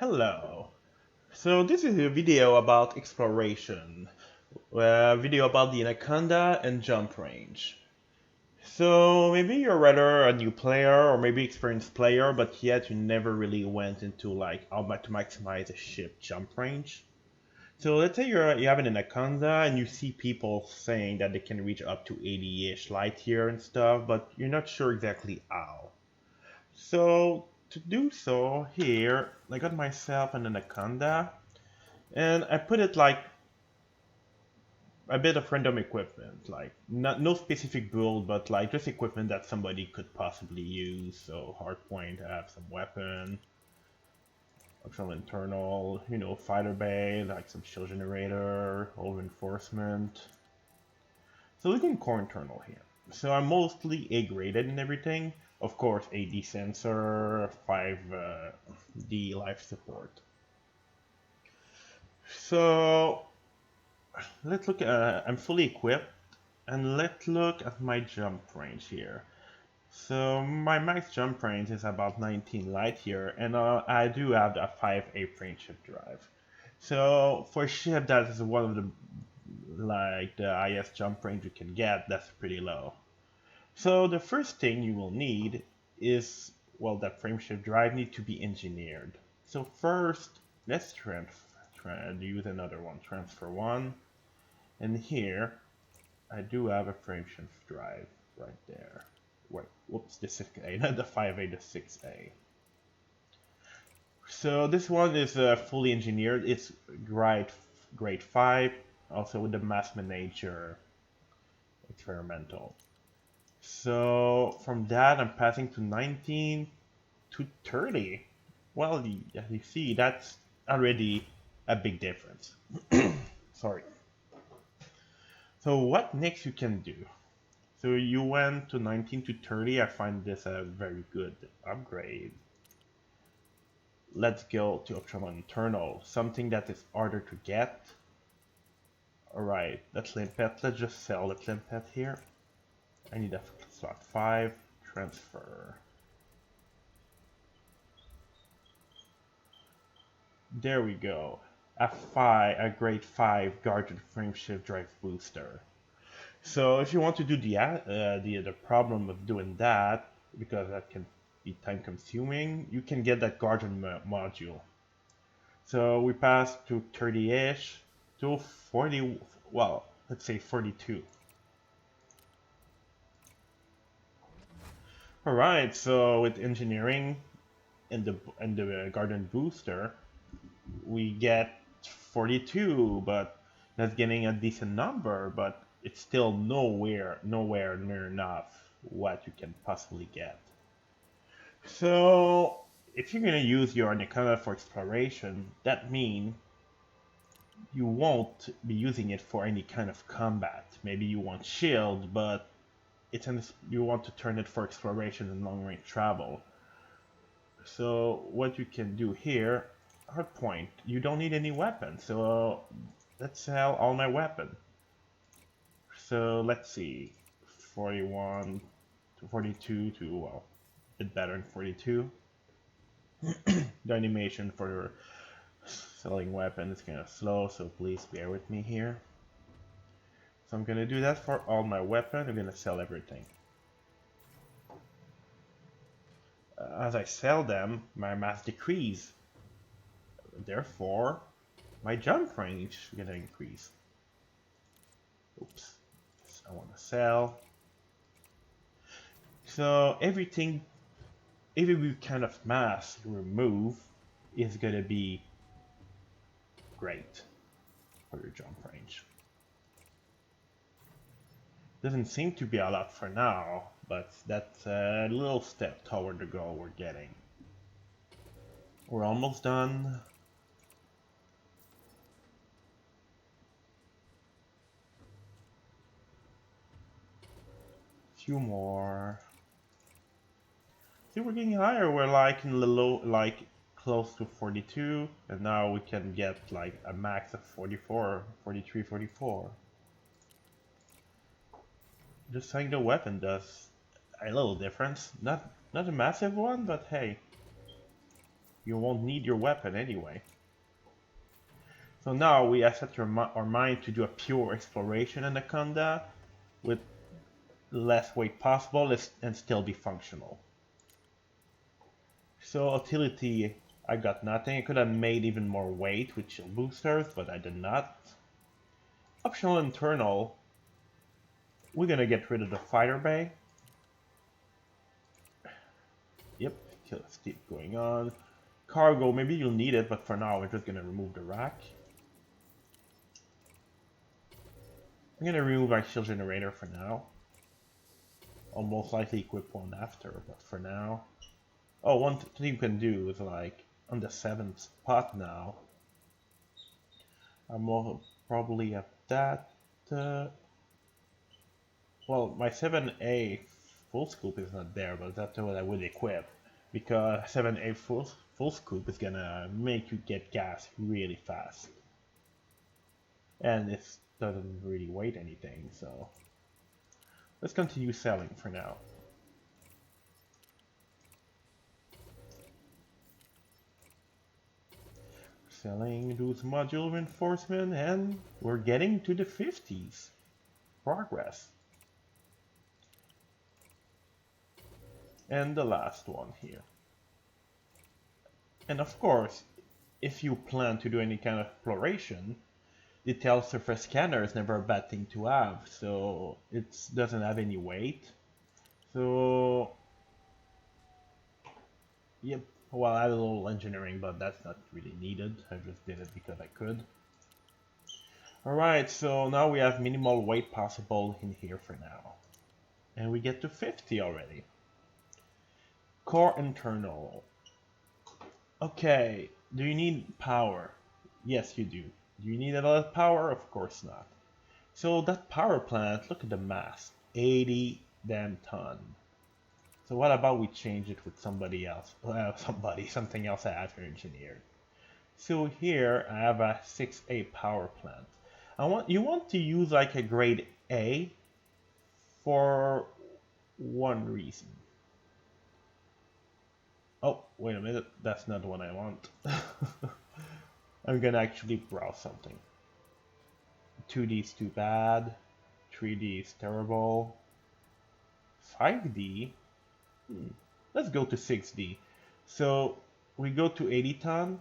Hello. So this is a video about exploration, a video about the Anaconda and jump range. So maybe you're rather a new player or maybe experienced player, but yet you never really went into like how to maximize a ship jump range. So let's say you have an Anaconda and you see people saying that they can reach up to 80-ish light year and stuff, but you're not sure exactly how. So to do so here, I got myself an Anaconda and I put it like a bit of random equipment, like no specific build, but like just equipment that somebody could possibly use. So hardpoint, I have some weapon, optional internal, fighter bay, like some shield generator, hull reinforcement. So looking core internal here. So I'm mostly A graded and everything. Of course, AD sensor, 5D life support. So let's look at, I'm fully equipped, and let's look at my jump range here. So my max jump range is about 19 light year, and I do have a 5A frameshift drive. So for a ship that is one of the highest jump range you can get, that's pretty low. So the first thing you will need is, well, that frameshift drive needs to be engineered. So first, let's use another one, transfer one. And here, I do have a frameshift drive right there. Wait, whoops, the 6A, not the 5A, the 6A. So this one is fully engineered. It's grade 5, also with the mass manager experimental. So from that, I'm passing to 19 to 30. Well, as you see, that's already a big difference. Sorry. So what next you can do? So you went to 19 to 30. I find this a very good upgrade. Let's go to optional internal, something that is harder to get. Alright, that's limpet. Let's just sell the limpet here. I need a slot 5, transfer. There we go. A grade 5 guarded frameshift drive booster. So if you want to do the problem of doing that, because that can be time consuming, you can get that guardian module. So we pass to 30-ish to 40, well, let's say 42. Alright, so with engineering and the guardian booster, we get 42, but that's getting a decent number, but it's still nowhere near enough what you can possibly get. So if you're gonna use your Anaconda for exploration, that means you won't be using it for any kind of combat. Maybe you want shield, but you want to turn it for exploration and long range travel. So what you can do here, hard point, you don't need any weapon, so let's sell all my weapon. So let's see, 41 to 42 to, well, a bit better than 42. The animation for selling weapon is kind of slow, so please bear with me here. So I'm gonna do that for all my weapon. I'm gonna sell everything. As I sell them, my mass decrease. Therefore, my jump range is gonna increase. Oops, I want to sell. So every kind of mass you remove is gonna be great for your jump range. Doesn't seem to be a lot for now, but that's a little step toward the goal we're getting. We're almost done. Few more. See, we're getting higher. We're like in the low, like close to 42, and now we can get like a max of 44, 43, 44. Just saying the weapon does a little difference. Not a massive one, but hey. You won't need your weapon anyway. So now we have set our mind to do a pure exploration Anaconda with less weight possible and still be functional. So utility, I got nothing. I could have made even more weight with shield boosters, but I did not. Optional internal, we're gonna get rid of the fighter bay. Yep, let's keep going on. Cargo, maybe you'll need it, but for now we're just gonna remove the rack. I'm gonna remove our shield generator for now. I'll most likely equip one after, but for now. Oh, one thing you can do is like on the 7th spot now. I'm probably at that. Well, my 7A full scoop is not there, but that's what I would equip. Because 7A full scoop is gonna make you get gas really fast. And it doesn't really weigh anything, so let's continue selling for now. Selling those module reinforcement, and we're getting to the 50s. Progress. And the last one here. And of course, if you plan to do any kind of exploration, detailed surface scanner is never a bad thing to have, so it doesn't have any weight. So, yep, well, I had a little engineering, but that's not really needed. I just did it because I could. Alright, so now we have minimal weight possible in here for now. And we get to 50 already. Core internal. Okay, do you need power? Yes, you do. Do you need a lot of power? Of course not. So that power plant, look at the mass, 80 damn ton. So what about we change it with somebody else? Something else I have here engineered. So here I have a 6A power plant. You want to use like a grade A for one reason. Oh, wait a minute, that's not the one I want. I'm gonna actually browse something. 2D is too bad, 3D is terrible, 5D? Let's go to 6D. So we go to 80 ton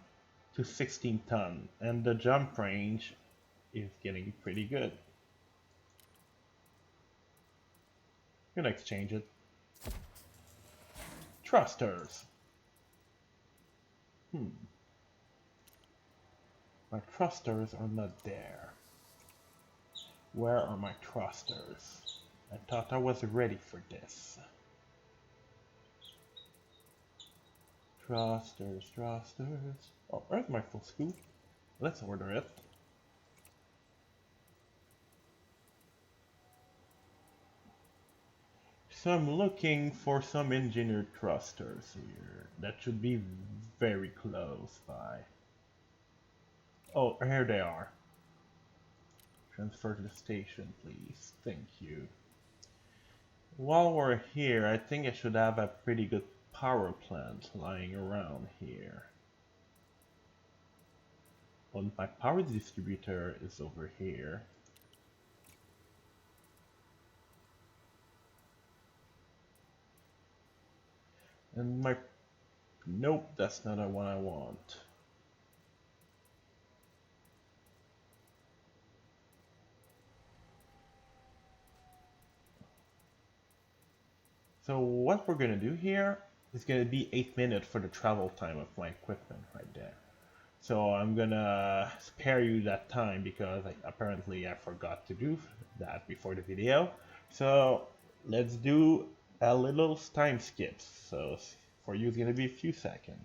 to 16 ton, and the jump range is getting pretty good. I'm gonna exchange it. Thrusters. My thrusters are not there. Where are my thrusters? I thought I was ready for this. Thrusters. Oh, where's my full scoop? Let's order it. So I'm looking for some engineered thrusters here. That should be very close by. Oh, here they are. Transfer to the station, please. Thank you. While we're here, I think I should have a pretty good power plant lying around here. Well, my power distributor is over here. And my... Nope, that's not the one I want. So what we're gonna do here is gonna be 8 minutes for the travel time of my equipment right there. So I'm gonna spare you that time because apparently I forgot to do that before the video. So let's do a little time skip. So for you it's gonna be a few seconds.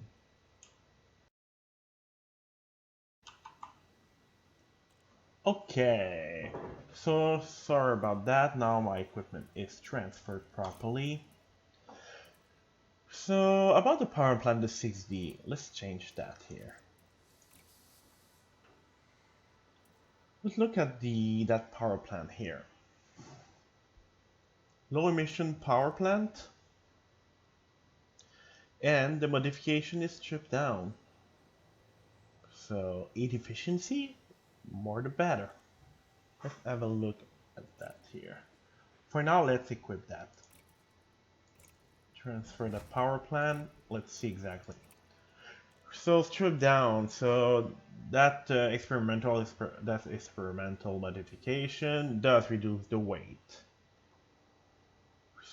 Okay, so sorry about that. Now my equipment is transferred properly. So about the power plant, the 6D, let's change that here. Let's look at that power plant here. Low emission power plant, and the modification is stripped down. So 8 efficiency, more the better. Let's have a look at that here. For now, let's equip that. Transfer the power plant. Let's see exactly. So strip down. So that experimental modification does reduce the weight.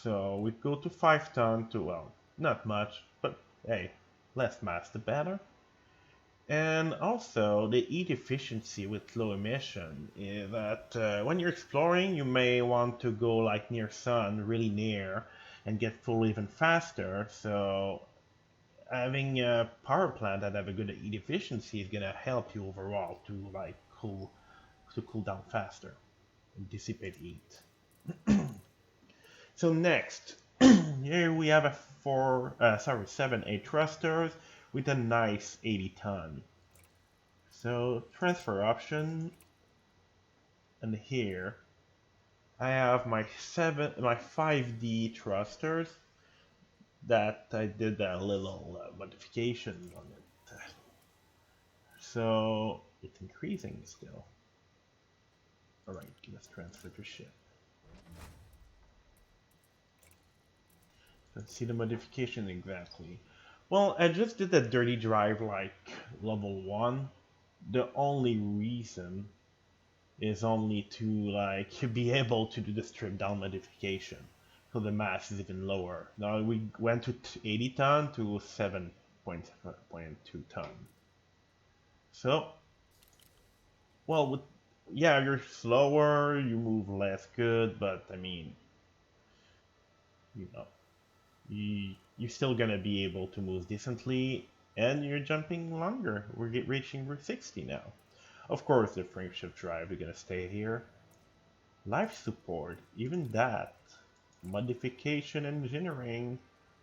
So we go to 5 ton to, well, not much, but hey, less mass the better. And also the heat efficiency with low emission is that when you're exploring, you may want to go like near sun, really near, and get full even faster. So having a power plant that have a good heat efficiency is gonna help you overall to like cool down faster and dissipate heat. So next, here we have a 7-8 thrusters with a nice 80 ton. So transfer option, and here I have my 5D thrusters that I did a little modification on it. So it's increasing still. Alright, let's transfer to ship. Let's see the modification exactly. Well, I just did a dirty drive like level 1. The only reason is only to like be able to do the strip down modification. So the mass is even lower. Now we went to 80 ton to 7.2 ton. So, well, yeah, you're slower, you move less good, but I mean, you know, you're still gonna be able to move decently, and you're jumping longer. We're reaching Route 60 now. Of course, the frameshift drive is gonna stay here. Life support, even that. Modification engineering,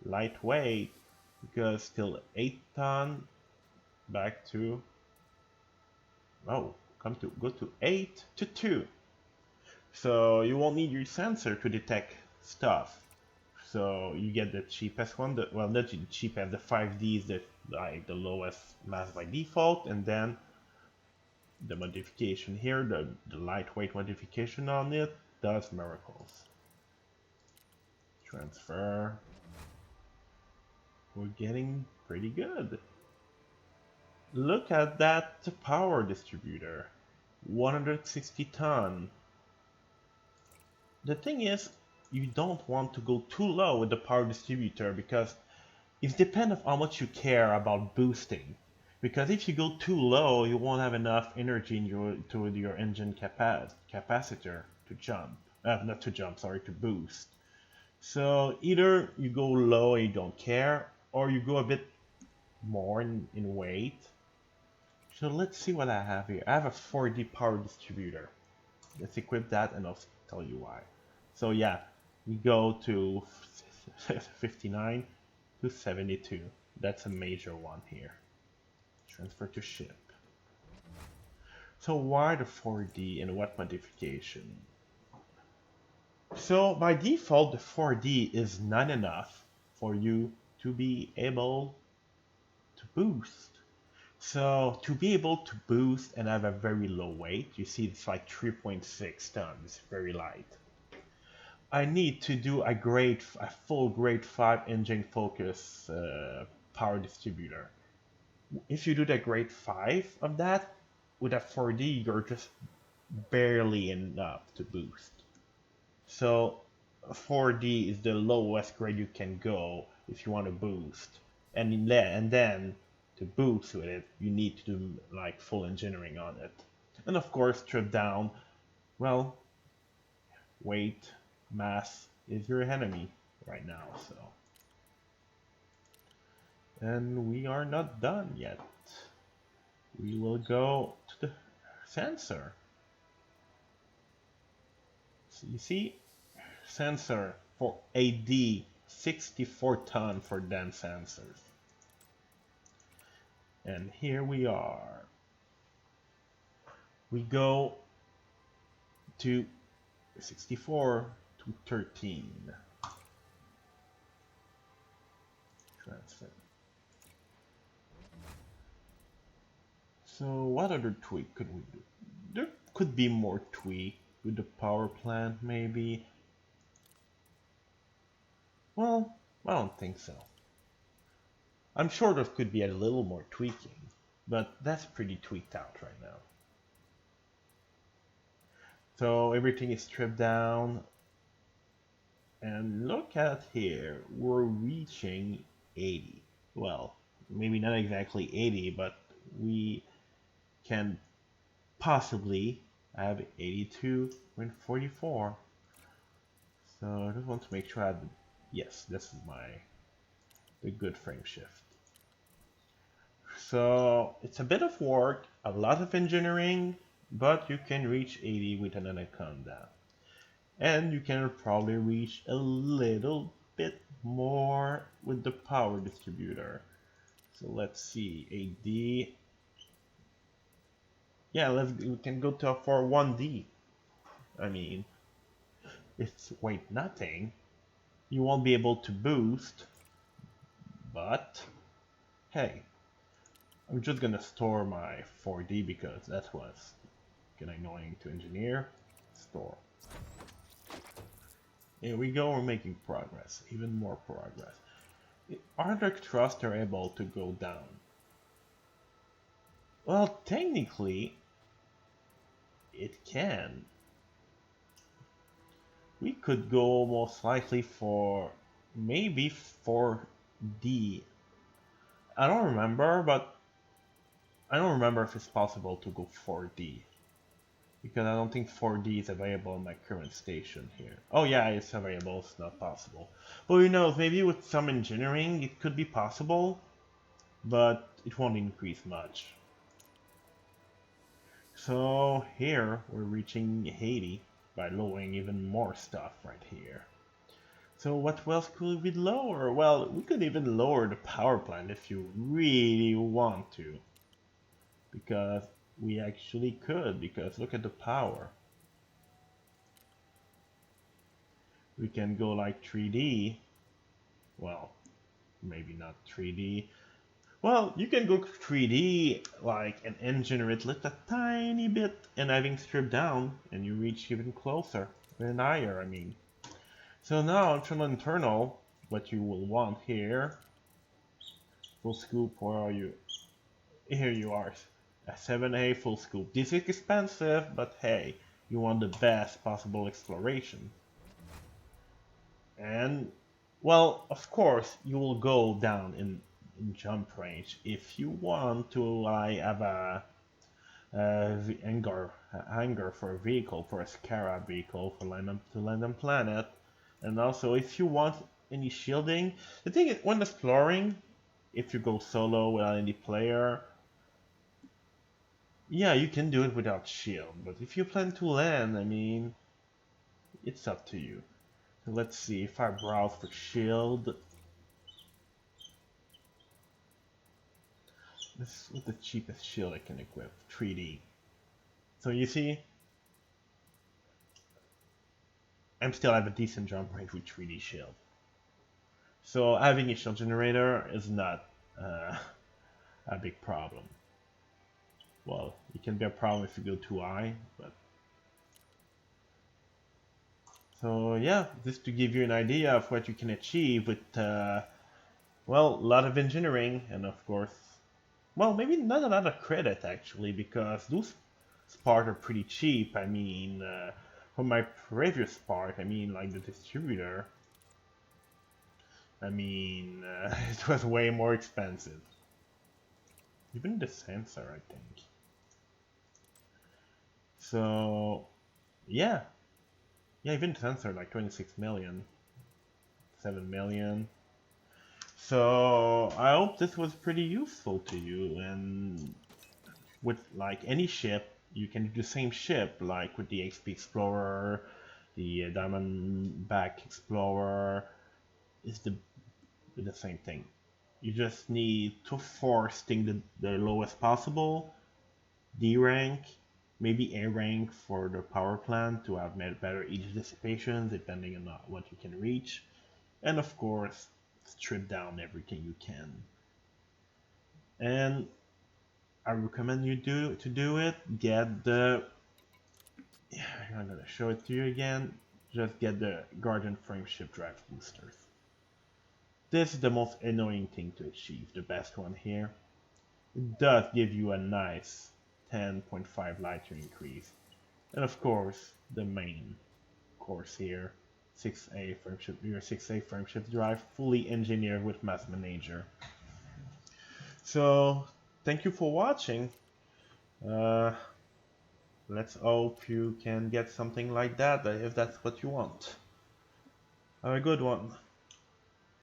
lightweight, because still 8 ton, back to, oh, go to 8 to 2. So you won't need your sensor to detect stuff. So you get the cheapest one, well, not the cheapest, the 5D is like the lowest mass by default, and then the modification here, the lightweight modification on it, does miracles. Transfer. We're getting pretty good. Look at that power distributor. 160 ton. The thing is, you don't want to go too low with the power distributor because it depends on how much you care about boosting. Because if you go too low, you won't have enough energy in your engine capacitor to jump. Not to jump, sorry, to boost. So either you go low and you don't care, or you go a bit more in weight. So let's see what I have here. I have a 4D power distributor. Let's equip that and I'll tell you why. So yeah, we go to 59 to 72. That's a major one here. Transfer to ship. So why the 4D and what modification? So by default, the 4D is not enough for you to be able to boost. So to be able to boost and have a very low weight, you see it's like 3.6 tons, very light. I need to do a full grade 5 engine focus power distributor. If you do the grade 5 of that, with a 4D, you're just barely enough to boost. So 4D is the lowest grade you can go if you want to boost. And then to boost with it, you need to do like full engineering on it. And of course, strip down, well, weight, mass is your enemy right now, so. And we are not done yet. We will go to the sensor. So you see, sensor for AD, 64 ton for dense sensors. And here we are. We go to 64 to 13. Transfer. So what other tweak could we do? There could be more tweak with the power plant, maybe. Well, I don't think so. I'm sure there could be a little more tweaking, but that's pretty tweaked out right now. So everything is stripped down, and look at here, we're reaching 80. Well, maybe not exactly 80, but we can possibly have 82.44. So I just want to make sure I have, yes, this is the good frame shift. So it's a bit of work, a lot of engineering, but you can reach 80 with an Anaconda. And you can probably reach a little bit more with the power distributor. So let's see, AD. Yeah, we can go to for 1D. I mean, it's weight nothing. You won't be able to boost, but hey, I'm just gonna store my 4D because that was kinda annoying to engineer. Store. Here we go, we're making progress, even more progress. Are the thrusts able to go down? Well, technically, it can. We could go most likely for maybe 4D. I don't remember, but I don't remember if it's possible to go 4D. Because I don't think 4D is available on my current station here. Oh yeah, it's available, it's not possible. But who knows, maybe with some engineering it could be possible, but it won't increase much. So here we're reaching 80 by lowering even more stuff right here. So what else could we lower? Well, we could even lower the power plant if you really want to. Because we actually could, because look at the power. We can go like 3D. Well, maybe not 3D. Well, you can go 3D like and engineer it a tiny bit and having stripped down and you reach even closer and higher, I mean. So now internal, what you will want here, full scoop, where are you? Here you are, a 7A full scoop. This is expensive, but hey, you want the best possible exploration. And, well, of course, you will go down in jump range if you want to have a hangar for a vehicle, for a Scarab vehicle to land on planet. And also, if you want any shielding, the thing is, when exploring, if you go solo without any player, yeah, you can do it without shield. But if you plan to land, I mean, it's up to you. So let's see if I browse for shield. This is the cheapest shield I can equip, 3D. So you see, I'm still have a decent jump range with 3D shield. So having a shield generator is not a big problem. Well, it can be a problem if you go too high, but... So yeah, just to give you an idea of what you can achieve with, well, a lot of engineering, and of course, well, maybe not a lot of credit actually, because those parts are pretty cheap. I mean, for my previous part, I mean, like the distributor, I mean, it was way more expensive. Even the sensor, I think. So, yeah. Yeah, even the sensor, like 26 million. 7 million. So, I hope this was pretty useful to you, and with like any ship, you can do the same ship, like with the XP Explorer, the Diamondback Explorer, is the same thing. You just need to force things the lowest possible, D rank, maybe A rank for the power plant to have better energy dissipation depending on what you can reach, and of course strip down everything you can. And I recommend you to do it. Get the, yeah, I'm gonna show it to you again. Just get the Guardian Frameshift drive boosters. This is the most annoying thing to achieve, the best one here. It does give you a nice 10.5 light year increase. And of course, the main course here, 6A frameshift, your 6A frameshift drive, fully engineered with Mass Manager. So, thank you for watching. Let's hope you can get something like that if that's what you want. Have a good one.